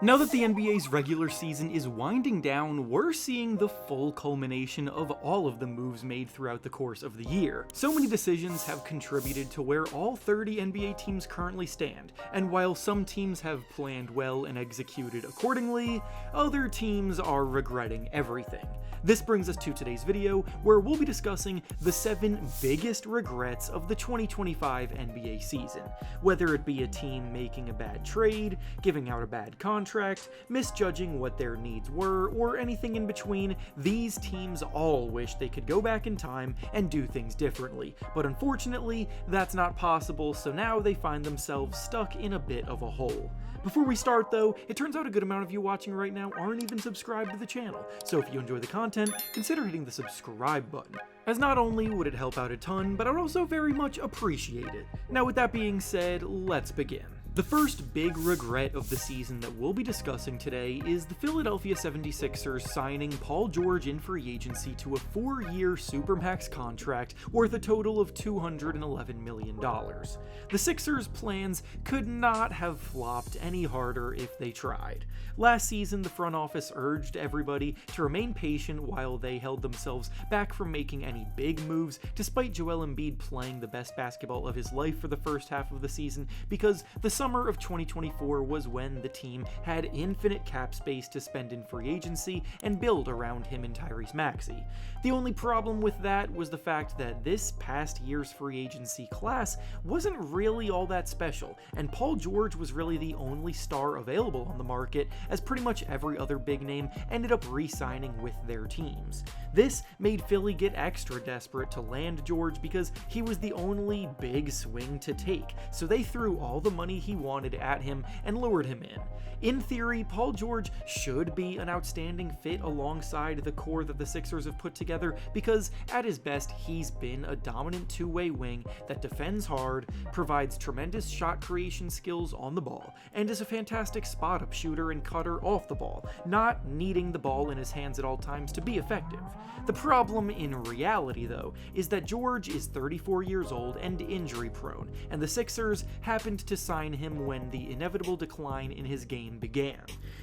Now that the NBA's regular season is winding down, we're seeing the full culmination of all of the moves made throughout the course of the year. So many decisions have contributed to where all 30 NBA teams currently stand, and while some teams have planned well and executed accordingly, other teams are regretting everything. This brings us to today's video, where we'll be discussing the 7 biggest regrets of the 2025 NBA season. Whether it be a team making a bad trade, giving out a bad contract, misjudging what their needs were, or anything in between, these teams all wish they could go back in time and do things differently. But unfortunately, that's not possible, so now they find themselves stuck in a bit of a hole. Before we start though, it turns out a good amount of you watching right now aren't even subscribed to the channel, so if you enjoy the content, consider hitting the subscribe button, as not only would it help out a ton, but I'd also very much appreciate it. Now with that being said, let's begin. The first big regret of the season that we'll be discussing today is the Philadelphia 76ers signing Paul George in free agency to a 4-year Supermax contract worth a total of $211 million. The Sixers' plans could not have flopped any harder if they tried. Last season, the front office urged everybody to remain patient while they held themselves back from making any big moves, despite Joel Embiid playing the best basketball of his life for the first half of the season, because the summer of 2024 was when the team had infinite cap space to spend in free agency and build around him and Tyrese Maxey. The only problem with that was the fact that this past year's free agency class wasn't really all that special, and Paul George was really the only star available on the market, as pretty much every other big name ended up re-signing with their teams. This made Philly get extra desperate to land George because he was the only big swing to take, so they threw all the money he wanted at him and lured him in. In theory, Paul George should be an outstanding fit alongside the core that the Sixers have put together because at his best, he's been a dominant two-way wing that defends hard, provides tremendous shot creation skills on the ball, and is a fantastic spot-up shooter and cutter off the ball, not needing the ball in his hands at all times to be effective. The problem in reality, though, is that George is 34 years old and injury-prone, and the Sixers happened to sign him when the inevitable decline in his game began.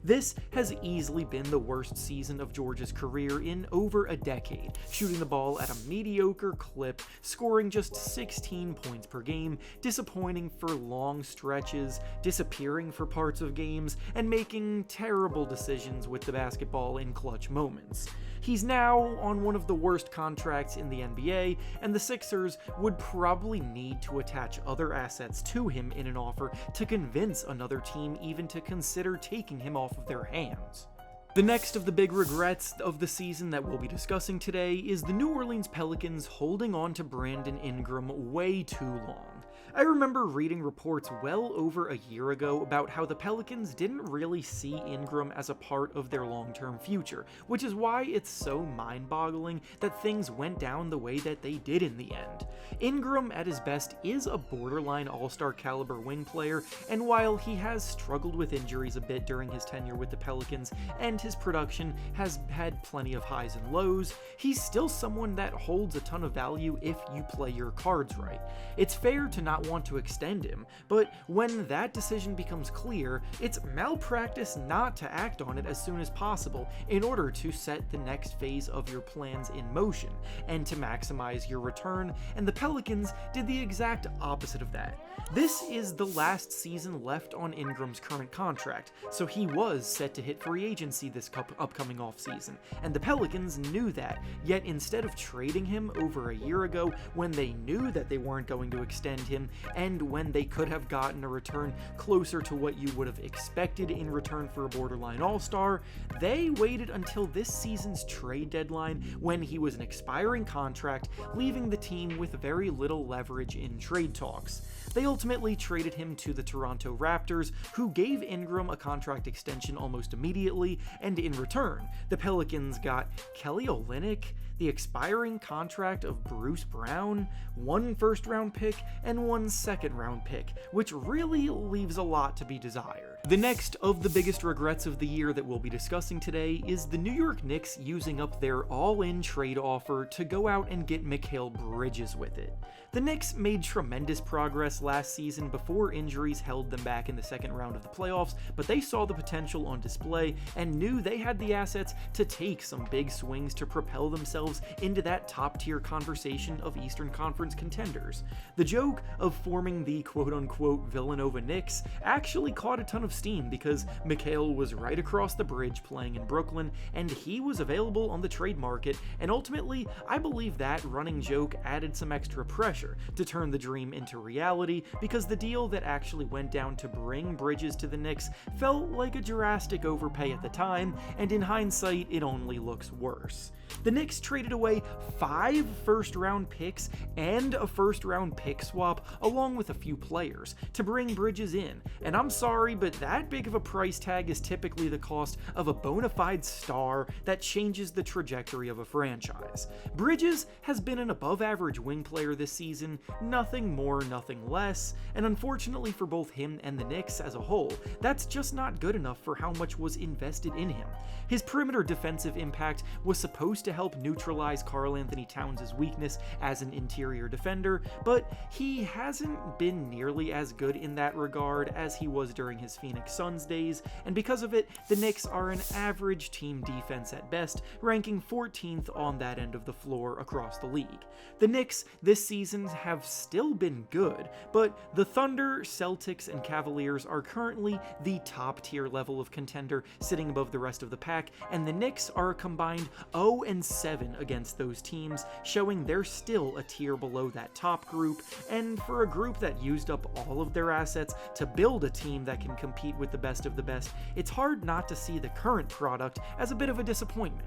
This has easily been the worst season of George's career in over a decade, shooting the ball at a mediocre clip, scoring just 16 points per game, disappointing for long stretches, disappearing for parts of games, and making terrible decisions with the basketball in clutch moments. He's now on one of the worst contracts in the NBA, and the Sixers would probably need to attach other assets to him in an offer to convince another team even to consider taking him off of their hands. The next of the big regrets of the season that we'll be discussing today is the New Orleans Pelicans holding on to Brandon Ingram way too long. I remember reading reports well over a year ago about how the Pelicans didn't really see Ingram as a part of their long-term future, which is why it's so mind-boggling that things went down the way that they did in the end. Ingram, at his best, is a borderline all-star caliber wing player, and while he has struggled with injuries a bit during his tenure with the Pelicans, and his production has had plenty of highs and lows, he's still someone that holds a ton of value if you play your cards right. It's fair to not want to extend him, but when that decision becomes clear, it's malpractice not to act on it as soon as possible in order to set the next phase of your plans in motion and to maximize your return, and the Pelicans did the exact opposite of that. This is the last season left on Ingram's current contract, so he was set to hit free agency this upcoming offseason, and the Pelicans knew that, yet instead of trading him over a year ago when they knew that they weren't going to extend him, and when they could have gotten a return closer to what you would have expected in return for a borderline all-star, they waited until this season's trade deadline when he was an expiring contract, leaving the team with very little leverage in trade talks. They ultimately traded him to the Toronto Raptors, who gave Ingram a contract extension almost immediately, and in return, the Pelicans got Kelly Olynyk, the expiring contract of Bruce Brown, 1 first-round pick, and 1 second-round pick, which really leaves a lot to be desired. The next of the biggest regrets of the year that we'll be discussing today is the New York Knicks using up their all-in trade offer to go out and get Mikal Bridges with it. The Knicks made tremendous progress last season before injuries held them back in the second round of the playoffs, but they saw the potential on display and knew they had the assets to take some big swings to propel themselves into that top-tier conversation of Eastern Conference contenders. The joke of forming the quote-unquote Villanova Knicks actually caught a ton of steam because Mikal was right across the bridge playing in Brooklyn, and he was available on the trade market, and ultimately, I believe that running joke added some extra pressure to turn the dream into reality, because the deal that actually went down to bring Bridges to the Knicks felt like a drastic overpay at the time, and in hindsight, it only looks worse. The Knicks traded away 5 first-round picks and a first-round pick swap, along with a few players, to bring Bridges in, and I'm sorry, but that big of a price tag is typically the cost of a bona fide star that changes the trajectory of a franchise. Bridges has been an above-average wing player this season, nothing more, nothing less, and unfortunately for both him and the Knicks as a whole, that's just not good enough for how much was invested in him. His perimeter defensive impact was supposed to help neutralize Karl-Anthony Towns' weakness as an interior defender, but he hasn't been nearly as good in that regard as he was during his Phoenix Suns days, and because of it, the Knicks are an average team defense at best, ranking 14th on that end of the floor across the league. The Knicks this season have still been good, but the Thunder, Celtics, and Cavaliers are currently the top tier level of contender, sitting above the rest of the pack, and the Knicks are a combined 0-7 against those teams, showing they're still a tier below that top group, and for a group that used up all of their assets to build a team that can compete with the best of the best, it's hard not to see the current product as a bit of a disappointment.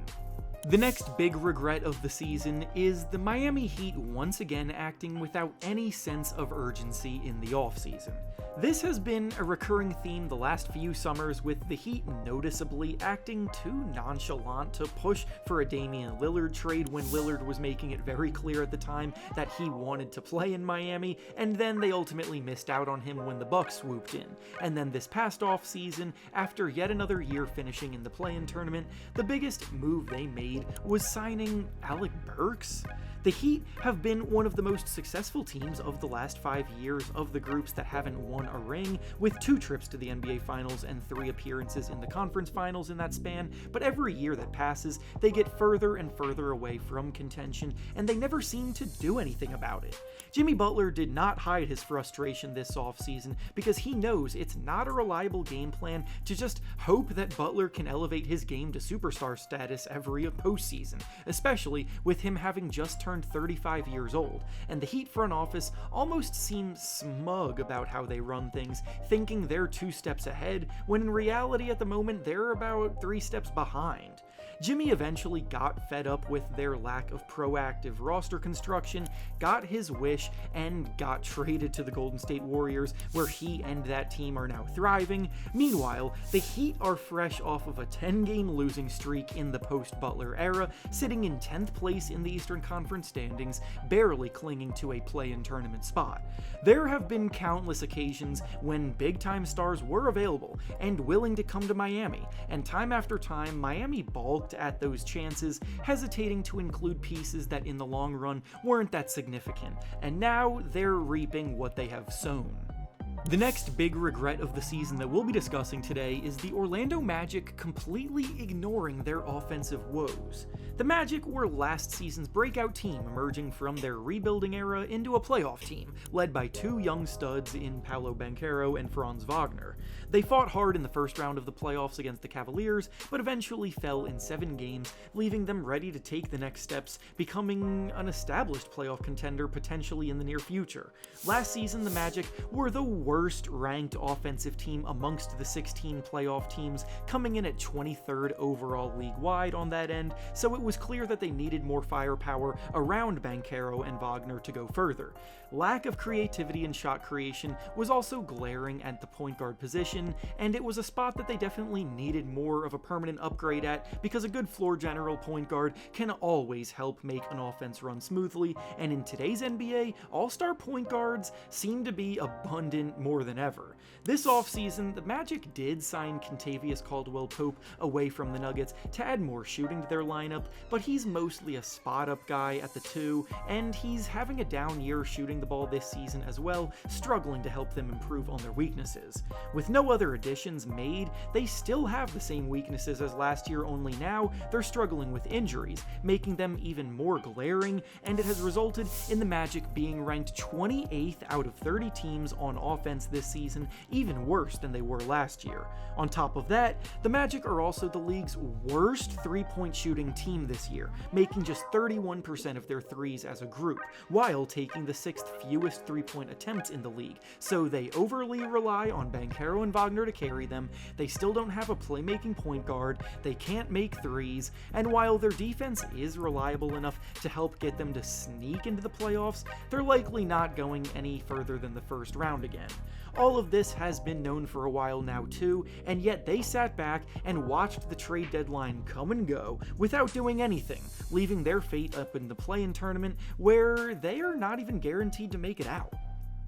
The next big regret of the season is the Miami Heat once again acting without any sense of urgency in the offseason. This has been a recurring theme the last few summers, with the Heat noticeably acting too nonchalant to push for a Damian Lillard trade when Lillard was making it very clear at the time that he wanted to play in Miami, and then they ultimately missed out on him when the Bucks swooped in. And then this past offseason, after yet another year finishing in the play-in tournament, the biggest move they made was signing Alec Burks. The Heat have been one of the most successful teams of the last 5 years of the groups that haven't won a ring, with 2 trips to the NBA Finals and 3 appearances in the conference finals in that span, but every year that passes, they get further and further away from contention, and they never seem to do anything about it. Jimmy Butler did not hide his frustration this offseason because he knows it's not a reliable game plan to just hope that Butler can elevate his game to superstar status every postseason, especially with him having just turned 35 years old, and the Heat front office almost seems smug about how they run things, thinking they're 2 steps ahead, when in reality at the moment they're about 3 steps behind. Jimmy eventually got fed up with their lack of proactive roster construction, got his wish, and got traded to the Golden State Warriors, where he and that team are now thriving. Meanwhile, the Heat are fresh off of a 10-game losing streak in the post-Butler era, sitting in 10th place in the Eastern Conference standings, barely clinging to a play-in tournament spot. There have been countless occasions when big-time stars were available and willing to come to Miami, and time after time, Miami balked at those chances, hesitating to include pieces that in the long run weren't that significant, and now they're reaping what they have sown. The next big regret of the season that we'll be discussing today is the Orlando Magic completely ignoring their offensive woes. The Magic were last season's breakout team, emerging from their rebuilding era into a playoff team, led by 2 young studs in Paolo Banchero and Franz Wagner. They fought hard in the first round of the playoffs against the Cavaliers, but eventually fell in 7 games, leaving them ready to take the next steps, becoming an established playoff contender potentially in the near future. Last season, the Magic were the worst-ranked offensive team amongst the 16 playoff teams, coming in at 23rd overall league-wide on that end, so it was clear that they needed more firepower around Banchero and Wagner to go further. Lack of creativity and shot creation was also glaring at the point guard position, and it was a spot that they definitely needed more of a permanent upgrade at, because a good floor general point guard can always help make an offense run smoothly, and in today's NBA, all-star point guards seem to be abundant more than ever. This offseason, the Magic did sign Kentavious Caldwell-Pope away from the Nuggets to add more shooting to their lineup, but he's mostly a spot-up guy at the 2, and he's having a down year shooting the ball this season as well, struggling to help them improve on their weaknesses. With no other additions made, they still have the same weaknesses as last year, only now they're struggling with injuries, making them even more glaring, and it has resulted in the Magic being ranked 28th out of 30 teams on offense this season, even worse than they were last year. On top of that, the Magic are also the league's worst three-point shooting team this year, making just 31% of their threes as a group, while taking the 6th fewest three-point attempts in the league, so they overly rely on Banchero and Wagner to carry them, they still don't have a playmaking point guard, they can't make threes, and while their defense is reliable enough to help get them to sneak into the playoffs, they're likely not going any further than the first round again. All of this has been known for a while now too, and yet they sat back and watched the trade deadline come and go without doing anything, leaving their fate up in the play-in tournament where they are not even guaranteed to make it out.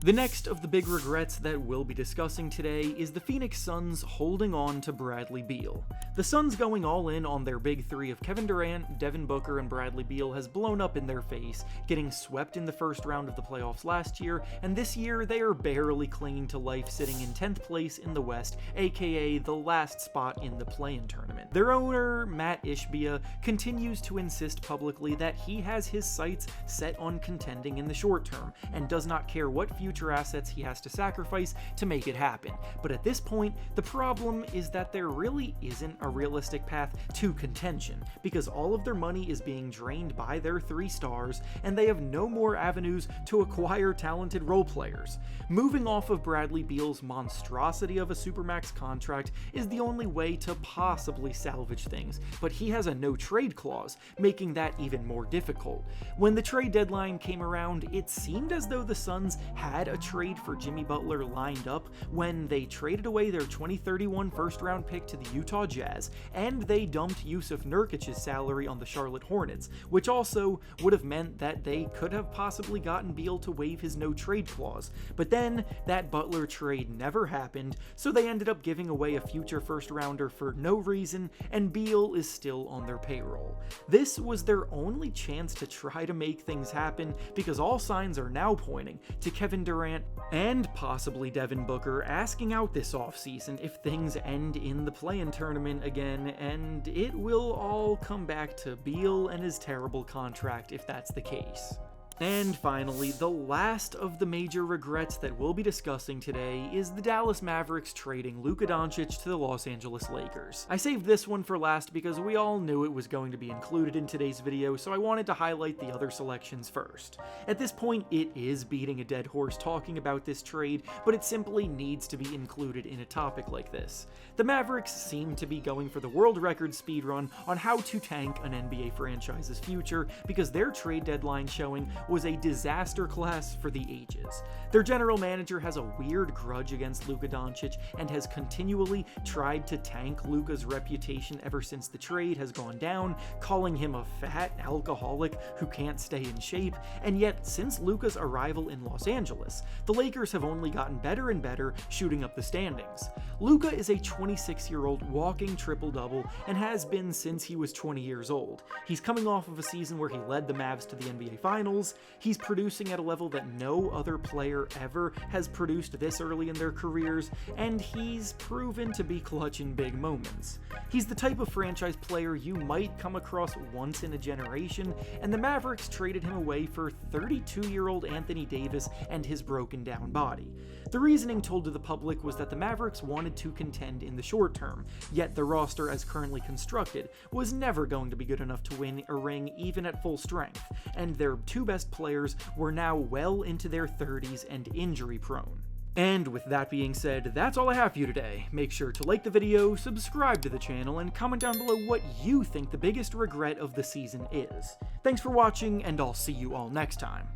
The next of the big regrets that we'll be discussing today is the Phoenix Suns holding on to Bradley Beal. The Suns going all in on their big three of Kevin Durant, Devin Booker, and Bradley Beal has blown up in their face, getting swept in the first round of the playoffs last year, and this year they are barely clinging to life, sitting in 10th place in the West, aka the last spot in the play-in tournament. Their owner, Matt Ishbia, continues to insist publicly that he has his sights set on contending in the short term, and does not care what future assets he has to sacrifice to make it happen. But at this point, the problem is that there really isn't a realistic path to contention, because all of their money is being drained by their 3 stars, and they have no more avenues to acquire talented role players. Moving off of Bradley Beal's monstrosity of a Supermax contract is the only way to possibly salvage things, but he has a no-trade clause, making that even more difficult. When the trade deadline came around, it seemed as though the Suns had a trade for Jimmy Butler lined up when they traded away their 2031 first-round pick to the Utah Jazz, and they dumped Yusuf Nurkic's salary on the Charlotte Hornets, which also would have meant that they could have possibly gotten Beal to waive his no-trade clause. But then, that Butler trade never happened, so they ended up giving away a future first-rounder for no reason, and Beal is still on their payroll. This was their only chance to try to make things happen, because all signs are now pointing to Kevin Durant and possibly Devin Booker asking out this offseason if things end in the play-in tournament again, and it will all come back to Beal and his terrible contract if that's the case. And finally, the last of the major regrets that we'll be discussing today is the Dallas Mavericks trading Luka Doncic to the Los Angeles Lakers. I saved this one for last because we all knew it was going to be included in today's video, so I wanted to highlight the other selections first. At this point, it is beating a dead horse talking about this trade, but it simply needs to be included in a topic like this. The Mavericks seem to be going for the world record speedrun on how to tank an NBA franchise's future, because their trade deadline showing was a disaster class for the ages. Their general manager has a weird grudge against Luka Doncic and has continually tried to tank Luka's reputation ever since the trade has gone down, calling him a fat alcoholic who can't stay in shape, and yet since Luka's arrival in Los Angeles, the Lakers have only gotten better and better shooting up the standings. Luka is a 26-year-old walking triple-double and has been since he was 20 years old. He's coming off of a season where he led the Mavs to the NBA Finals. He's producing at a level that no other player ever has produced this early in their careers, and he's proven to be clutch in big moments. He's the type of franchise player you might come across once in a generation, and the Mavericks traded him away for 32-year-old Anthony Davis and his broken down body. The reasoning told to the public was that the Mavericks wanted to contend in the short term, yet the roster as currently constructed was never going to be good enough to win a ring even at full strength, and their 2 best players were now well into their 30s and injury prone. And with that being said, that's all I have for you today. Make sure to like the video, subscribe to the channel, and comment down below what you think the biggest regret of the season is. Thanks for watching, and I'll see you all next time.